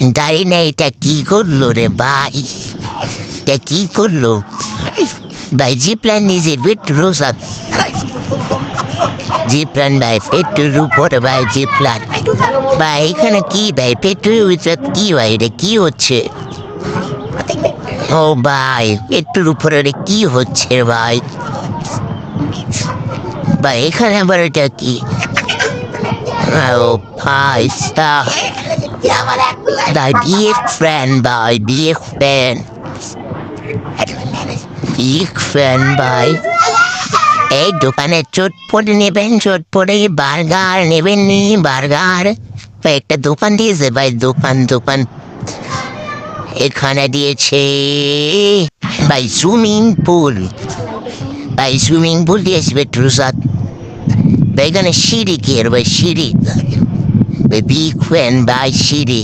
জানি না এটা কি করলো রে ভাই, এটা কি করলো ভাই? জিপ্লান নিজের পেট্রোল রোসাত, জিপ্লান ভাই পেট্রোল উপরে ভাই, জিপ্লান ভাই এখানে কি ভাই? পেট্রোল কি ভাই, এটা কি হচ্ছে? ও ভাই পেট্রোল উপরে রে কি হচ্ছে ভাই? ভাই এখানে আবার এটা কি? ও ভাই ভাই বিয়ে ফ্যান ভাই, বিয়ে ফ্যান, বিয়ে ফ্যান ভাই। এই দোকানে চটপটে নেবেন, চটপটে বার্গার নেবেন নি? বার্গার ভাই একটা দোকান দিয়েছে ভাই, দোকান দোকান এখানে দিয়েছে ভাই সুইমিং পুল, ভাই সুইমিং পুল দিয়েছে পেট্রোসাত ভাই। এখানে সিঁড়ি কি আর ভাই, সিঁড়ি বিগ ফ্যান ভাই, সিঁড়ি।